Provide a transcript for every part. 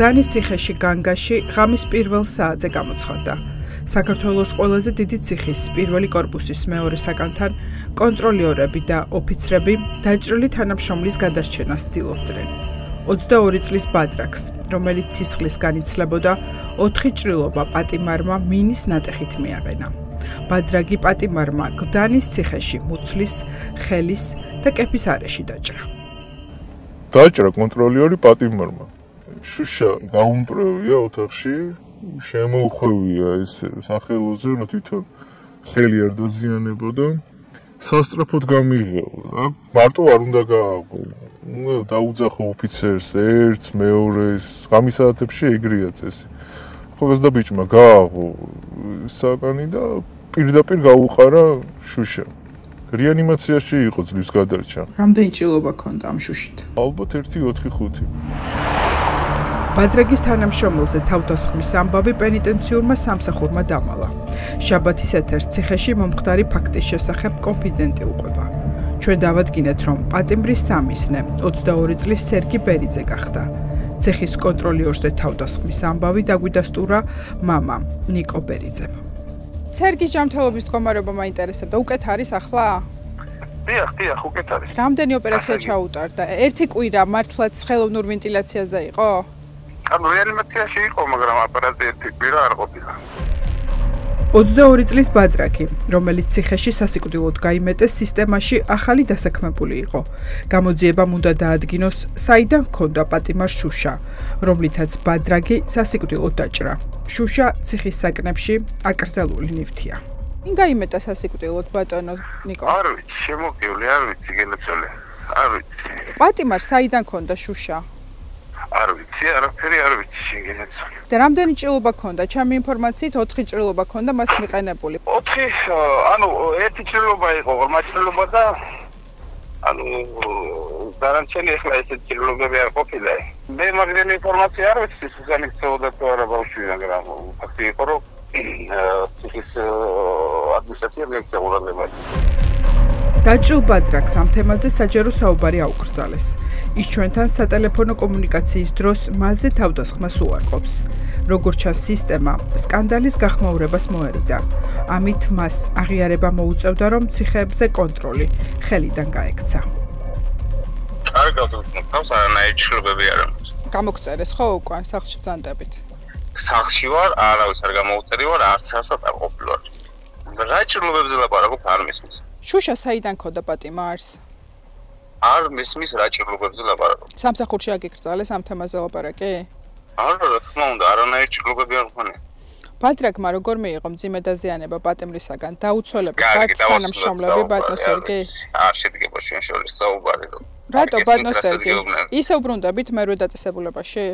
გლდანის ციხეში განგაში ღამის პირველ საათზე გამოცხადდა. საქართველოს ყველაზე დიდი ციხის პირველი კორპუსის მეორე საკანთან კონტროლიორები და ოფიცრები დაჭრილი თანამშრომლის გადარჩენას ცდილობდნენ. 22 წლის ბადრაგს, რომელიც სისხლის განიცლებოდა, 4 ჭრილობა პატიმარმა მინის ნატეხით მიაყენა. ბადრაგი პატიმარმა გლდანის ციხეში მუცლის, ხელის და კეფის არეში დაჭრა. დაჭრა კონტროლიორი პატიმარმა. შუშა გაუმტვრევია ოთახში, შემოუხვევია ეს სახელოზე, რომ თვითონ ხელი არ დაზიანებოდა. სასტრაფოდ გამიღეო. მარტო არ უნდა გააღვო. დაუძახო ოფიცერს, ერთს, მეორეს, ღამის საათებში ეგრეა წესი. ხოლოს და ბიჭმა გააღვო საკანი და პირდაპირ გაუყარა შუშა. რეანიმაციაში იყო ძლივს გადარჩა. რამდენი ჭრილობა ქონდა ამ შუშით? ალბათ 1-4-5. ბადრაგის თანამშრომელზე თავდასხმის ამბავი პენიტენციურმა სამსახურმა დამალა. შაბათის ეთერს ციხეში მომხდარი ფაქტის შესახებ კონფიდენტი უყვება. ჩვენ დავადგინეთ, რომ პატიმრის სამისნე 22 წლის სერგი ბერიძე გახდა. ციხის კონტროლიორზე თავდასხმის ამბავი დაგვიდასტურა მამამ ნიკო ბერიძემ. სერგის ჯანმრთელობის მდგომარეობა მაინტერესებდა. უკეთ არის ახლა? დიახ, უკეთ არის. რამდენი ოპერაცია ჩაუტარდა? ერთი კვირა მართლაც ხელოვნურ ვენტილაციაზე იყო? ანუ რეანიმაციაში იყო, მაგრამ ოპერაცია ერთი კვირა არ ყოფილა. 22 წლის ბადრაგი, რომელიც ციხეში სასიკვდილოდ გაიმეტეს სისტემაში ახალი დასაქმებული იყო. გამოძიებამ უნდა დაადგინოს, საიდან ჰქონდა პატიმარ შუშა, რომლითაც ბადრაგი სასიკვდილოდ დაჭრა. შუშა ციხის საკნებში აკრძალული ნივთია. ვინ გაიმეტა სასიკვდილოდ ბატონო ნიკო? არ ვიცი, შემოყიული, არ ვიცი, გელოცოლე. არ ვიცი. პატიმარ საიდან ჰქონდა შუშა? არ ვიცი, არაფერი არ ვიცი, შეგელოცოლე. და რამდენი ჭრილობა ჰქონდა? ჩემი ინფორმაციით 4 ჭრილობა ჰქონდა მას მიყენებული. 4, ანუ ერთი ჭრილობა იყო, ღრმა ჭრილობა და ანუ დანარჩენი ახლა ესეთი ჭრილობები არ ყოფილა. მე მაგრამ ინფორმაცია არ ვიცი, სამიქცეოდა თუ არა ბავშვი, მაგრამ ფაქტი იყო, რომ ციხის ადმინისტრაცია მიექცეულება. დაჭრილ ბადრაგს ამ თემაზე საჯარო საუბარი აუკრძალეს. ის ჩვენთან სატელეფონო კომუნიკაციის დროს მასზე თავდასხმას უარყოფს. როგორც ჩანს, სისტემა სკანდალის გახმაურებას მოერიდა. ამით მას აღიარება მოუწევდა, რომ ციხეებზე კონტროლი ხელიდან გაექცა. კარგად ვთქვით, თავს არანაირი ჭრილობები არ აქვს. გამოგწერეს ხო უკვე სახლში ბრძანდებით? სახლში ვარ, არავის არ გამოუწერი ვარ, არც არსად არ ყოფილვარ. რა ჭრილობებზე ლაპარაკობ არ მისმის. შუშა საიდან ქონდა პატიმარს? არ მისმის რა ჭრილობებზე ლაპარაკობ. სამსახურში აგიკრძალეს ამ თემაზე ლაპარაკი? არა, რა თქმა უნდა, არანაირი ჭრილობები არ მქონია. ბადრაგმა როგორ მიიღო მძიმე დაზიანება პატიმრისაგან? დაუცველები ხართ თანამშრომლები ბატონო სერგი? არ შედგება ჩვენ შორის საუბარი, რომ რატო ბატონო სერგი? ისე უბრუნდებით მერვე დაწესებულებაში?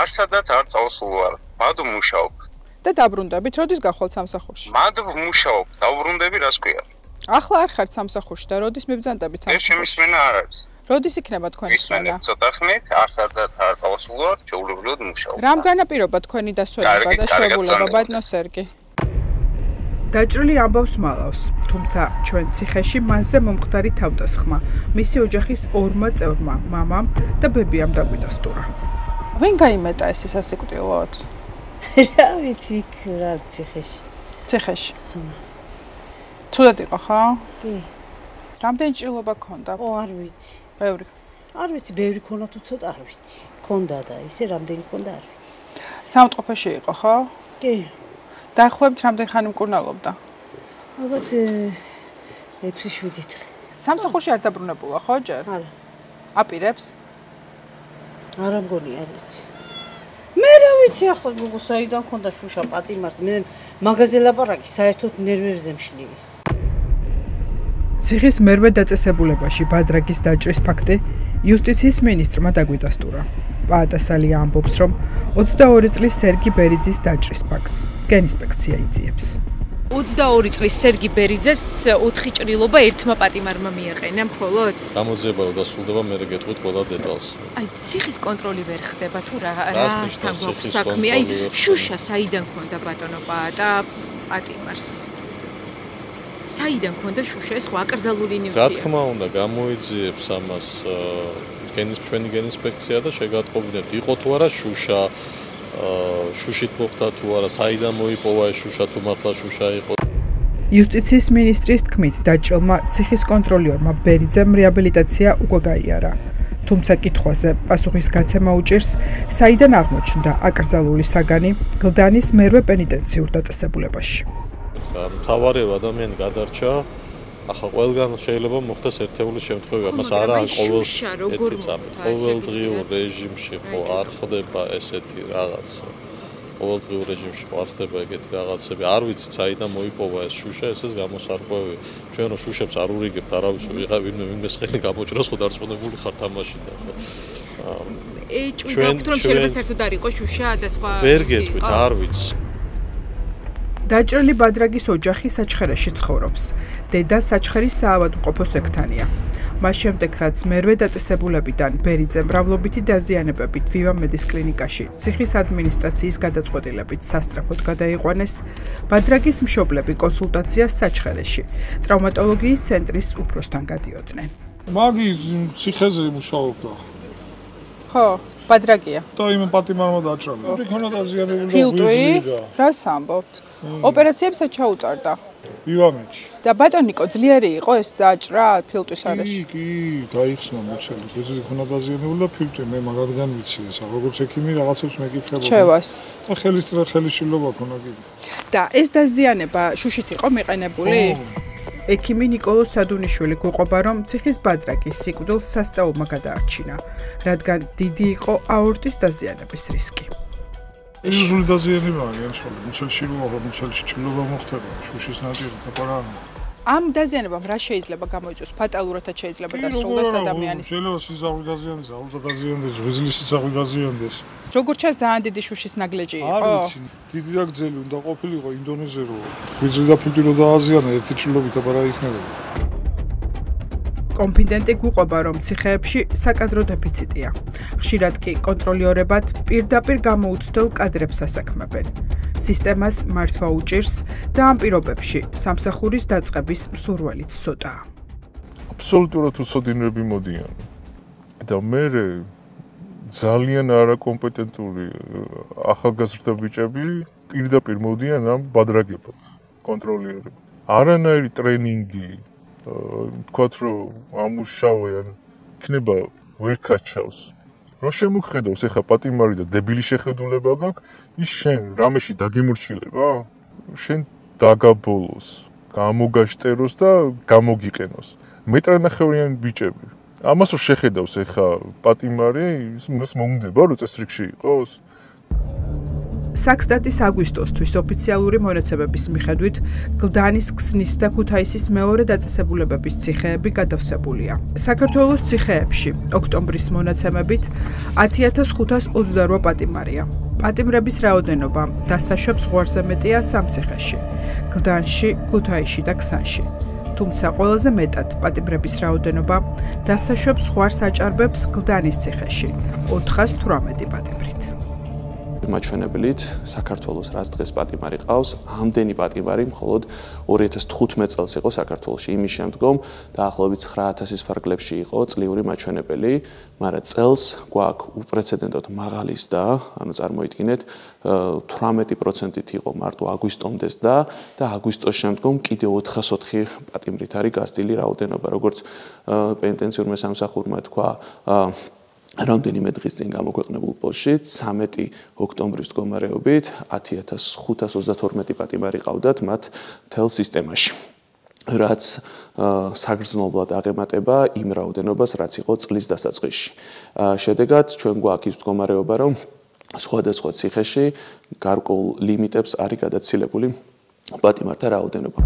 არცადაც არ წავსულ ვარ. მად მუშაობ. და დაბრუნდებით, როდის გახვალთ სამსახურში? მად მუშაობ, დავბრუნდები რას ქვია? ახლა არ ხართ სამსახურში და როდის მიბრძანდებით სამსახურში? ეს შემისმენა არ არის. როდის იქნება თქვენი სვენა? ცოტა ხნით, არცადაც არ წავსულ ვარ, ჩაულებრივად მუშაობ. რამ განაპირობა თქვენი დასვენება და შეებულება ბატონო სერგი? დაჭრილი ამბავს მალავს, თუმცა ჩვენ ციხეში მასზე მომხდარი თავდასხმა, მისი ოჯახის 2 წევრმა, მამამ და ბებიამ დაგვიდასტურა. ვინ გაიმეტა ეს სასიკვდილოდ? რა ვიცი, რა ციხეში. ციხეში. ცუდად იყო, ხო? კი. რამდენი ჭრილობა ქონდა? არ ვიცი. ბევრი. არ ვიცი, ბევრი ქონა თუ ცოტა არ ვიცი. ქონდა და ისე რამდენი ქონდა არ ვიცი. სამწყობაში იყო, ხო? კი. დაახლოებით რამდენი ხანი მკურნალობდა? ალბათ 6-7 დღე. სამსახურში არ დაბრუნებულა, ხო ჯერ? არა. აპირებს? არა მგონი არ ვიცი. მე რა ვიცი ახლა გოგო საიდან ქონდა შუშა პატიმარს, მე მაღაზე ლაპარაკი საერთოდ ნერვებზე მშლივის. ციხის მერვე დაწესებულებაში ბადრაგის დაჭრის ფაქტი იუსტიციის მინისტრმა დაგვიდასტურა. პაატასალია ამბობს, რომ 22 წლის სერგი ბერიძის დაჭრის ფაქტს გენინსპექცია იძიებს. 22 წლის სერგი ბერიძეს 4 ჭრილობა ერთმა პატიმარმა მიაყენა მხოლოდ? გამოძიება რომ დასრულდება, მე გეტყვით ყველა დეტალს. აი, ციხის კონტროლი ვერ ხდება თუ რასთან გვაქვს საქმე? აი, შუშა საიდან ქონდა ბატონო პატიმარს? საიდან ქონდა შუშა? ეს ხო აკრძალული ნივთია. რა თქმა უნდა, გამოიძიებს ამას ჩვენი გენინსპექცია და შეგატყობინებთ იყო თუ არა შუშა შუშით მოხდა თუ არა საიდან მოიპოვა ეს შუშა თუ მართლა შუშა იყო იუსტიციის მინისტრის თქმით დაჭრილმა ციხის კონტროლიორმა ბერიძემ რეაბილიტაცია უკვე გაიარა. თუმცა კითხვაზე პასუხის გაცემა უჭირს, საიდან აღმოჩნდა აკრძალული საგანი გლდანის მერვე პენიტენციურ დაწესებულებაში. მთავარი ადამიანი გადარჩა, ახლა ყველგან შეიძლება მოხდეს ერთეული შემთხვევა, მას არა ყოველდღიურ რეჟიმში ხო არ ხდება ესეთი რაღაცა. ყოველდღიურ რეჟიმში არ ხდება ეგეთი რაღაცები. არ ვიცით საიდან მოიპოვა ეს შუშა, ესეც გამოსარკვევია. ჩვენ რო შუშებს არ ურიგებთ, არავის ვინმე ხელი გამოჭროს, ხო დარწმუნებული ხარ თამაშიდან. ეჭვი გაქვთ რომ შეიძლება საერთოდ არ იყოს შუშა და სხვა. ვერ გეტყვით, არ ვიცი. დაჭრილი ბადრაგის ოჯახი საჩხერეში ცხოვრობს. დედა საჩხერის საავადმყოფო სექტანია. მას შემდეგ რაც მერვე დაწესებულებიდან ბერიძე მრავლობითი დაზიანებებით ვივამედის კლინიკაში ციხის ადმინისტრაციის გადაწყვეტილებით სასწრაფოდ გადაიყვანეს, ბადრაგის მშობლები კონსულტაციას საჩხერეში ტრავმატოლოგიის ცენტრის უფროსთან გადიოდნენ. მაგი ციხეზე მუშაობდა. ხო, ბადრაგია. და იმ პატიმარმა დაჭრა. იქნა დაზიანებული ფილტვი, რას ამბობთ? ოპერაციებსაც ჩაუტარდა. ვივამეთში. და ბატონიკო ძლიერი იყო ეს დაჭრა ფილტვის არეში. კი, გაიხსნა მოცელი. ბეძი იქნა დაზიანებული და ფილტვი მე მაგადგან ვიცი ეს. როგორც ექიმი რაღაცებს მეკითხებოდა. ჩევას. და ხელისშლობა ქონა კიდე. და ეს დაზიანება შუშით იყო მიყენებული? ექიმი ნიკოლოზ სადუნიშვილი გვიყვება, რომ ციხის ბადრაგის სიკვდილს სასწაულმა გადაარჩინა, რადგან დიდი იყო აორტის დაზიანების რისკი. იზოლ დაზიანებაა განსხვავებული. მუცელში ჭრილობა მოხდება, შუშის ნაჭიერი და ამ დაზიანებამ რა შეიძლება გამოიწვიოს? ფატალურადაც შეიძლება დასრულდეს ადამიანის. შეიძლება სიზავი დაზიანდეს, აორტა დაზიანდეს, ღვიძლის სისავი დაზიანდეს. როგორც ჩანს, ძალიან დიდი შუშის ნაგლეჯი იყო. არ ვიცი, დიდი და გრძელი უნდა ყოფილიყო ინდონეზია რო. ღვიძლი და ფილტვი რო დააზიანა, ერთი ჭრილობით აბარა იქნებოდა. კონფიდენტი გვიყვება, რომ ციხეებში საკადრო დეფიციტია. ხშირად კი კონტროლიორებად პირდაპირ გამოუცდელ კადრებს ასაქმებენ. სისტემას მართვა უჭირს და ამ პირობებში სამსახურის დაწყების მსურველიც ცოტაა. აბსოლუტურად უსოდინრები მოდიან. და მე ძალიან არაკომპეტენტური ახალგაზრდა ბიჭები პირდაპირ მოდიან ამ ბადრაგებად კონტროლიორები. არანაირი ტრენინგი თქვათ რომ ამუშავენ იქნება ვერ გაჩავს. რო შემოგხედავს ეხა პატიმარი და დებილი შეხედულება გაქვს, ის შენ რამეში დაგიმორჩილება? შენ დაგაბოლოს, გამოგაშტეროს და გამოგიყენოს. მეტრანახევრიანი ბიჭები. ამას რო შეხედავს ეხა პატიმარი, ის მომდება რომ წესრიგში იყოს? საქსტატის აგვისტოსთვის ოფიციალური მონაცემების მიხედვით გლდანის ქსნის და ქუთაისის მეორე დაწესებულებების ციხეები გადავსებულია. საქართველოს ციხეებში ოქტომბრის მონაცემებით 10528 პატიმარია. პატიმრების რაოდენობა დასაშვებს ზღვარზე მეტია სამ ციხეში: გლდანში, ქუთაისში და ქსანში. თუმცა ყველაზე მეტად პატიმრების რაოდენობა დასაშვებს ზღვარს აჭარბებს გლდანის ციხეში 418 პატიმრით. მაჩვენებლით საქართველოს რაც დღეს პატიმარი ყავს, ამდენი პატიმარი მხოლოდ 2015 წელს იყო საქართველოში. იმის შემდგომ დაახლოებით 9000-ის ფარგლებში იყო წლიური მაჩვენებელი, მაგრამ წელს გვაქვს უპრეცედენტოდ მაღალი ზრდა, ანუ წარმოიდგინეთ 18%-ით იყო მარტო აგვისტომდე ზრდა და აგვისტოს შემდგომ კიდევ 404 პატიმრით არის გაზრდილი რაოდენობა, როგორც პენიტენციურმა სამსახურმა თქვა რამდენიმე დღის წინ გამოქვეყნებულ პოსტში 13 ოქტომბრის მდგომარეობით 10532 პატიმარი ყავდათ მათ მთელ სისტემაში, რაც საგრძნობლად აღემატება იმ რაოდენობას, რაც იყო წლის დასაწყისში. შედეგად ჩვენ გვაქვს ის მდგომარეობა, რომ სხვადასხვა ციხეში გარკვეულ ლიმიტებს არის გადაცილებული პატიმართა რაოდენობა.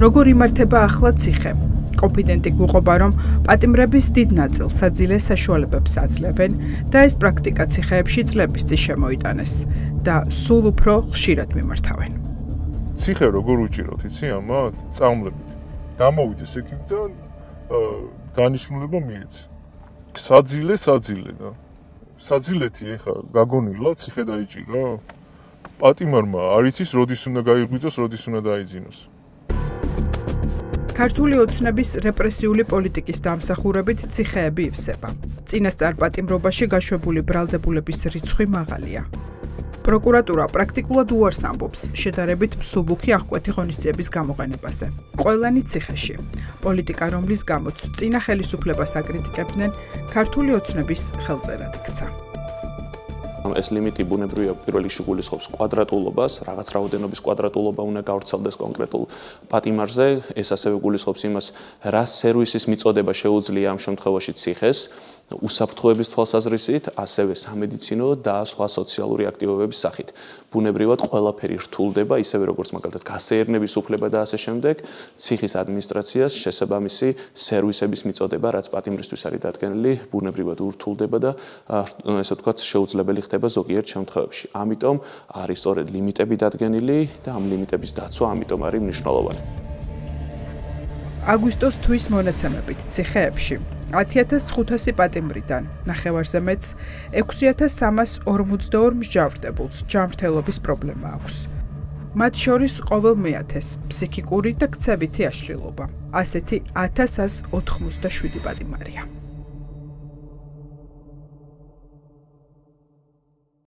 როგორ იმართება ახლა ციხე? კონფიდენტი გვიყვება, რომ პატიმრების დიდ ნაწილს საძილე საშუალებებს აძლევენ და ეს პრაქტიკა ციხეებში წლების წინ შემოიტანეს და სულ უფრო ხშირად მიმართავენ. ციხე როგორ უჭიროთ, იცი ამათ? წამლებით. გამოვიდეს ექიმთან, დანიშნულება მიეცი. საძილე და საძილეთი ეხა გაგონილა ციხე დაიჭირა? პატიმარმა არ იცის როდის უნდა გაიღვიძოს, როდის უნდა დაიძინოს. ქართული ოცნების რეპრესიული პოლიტიკის დამსახურებით ციხეები ივსება. წინასწარ პატიმრობაში გაშვებული ბრალდებულების რიცხვი მაღალია. პროკურატურა პრაქტიკულად უარს ამბობს შედარებით მსუბუქი აღკვეთი ღონისძიების გამოყენებაზე. ყველანი ციხეში. პოლიტიკა, რომლის გამოც წინა ხელისუფლებას აკრიტიკებდნენ, ქართული ოცნების ხელწერად იქცა. ეს ლიმიტი ბუნებრივია პირველ რიგში გულისხმობს კვადრატულობას, რაღაც რაოდენობის კვადრატულობა უნდა გავრცელდეს კონკრეტულ პატიმარზე, ეს ასევე გულისხმობს იმას, რა სერვისის მიწოდება შეუძლია ამ შემთხვევაში ციხეს, უსაფრთხოების თვალსაზრისით, ასევე სამედიცინო და სხვა სოციალური აქტივობების სახით. ბუნებრივად ყველაფერი რთულდება, ისევე როგორც მაგალითად გასეირნების უფლება და ასე შემდეგ, ციხის ადმინისტრაციას შესაბამისი სერვისების მიწოდება, რაც პატიმრისთვის არის დადგენილი, ბუნებრივად ურთულდება და ესე ვთქვათ, შეუძლებელი ხდება ზოგიერთ შემთხვევებში. ამიტომ არის სწორედ ლიმიტები დადგენილი და ამ ლიმიტების დაცვა ამიტომ არის მნიშვნელოვანი. აგვისტოს თვის მონაცემებით ციხეებში 10500 პატიმრიდან ნახევარზე მეც 6342 მსჯავრდებულს ჯანმრთელობის პრობლემა აქვს. მათ შორის ყოველ მეათეს ფსიქიკური და ქცევითი აშლილობა. ასეთი 1187 პატიმარია.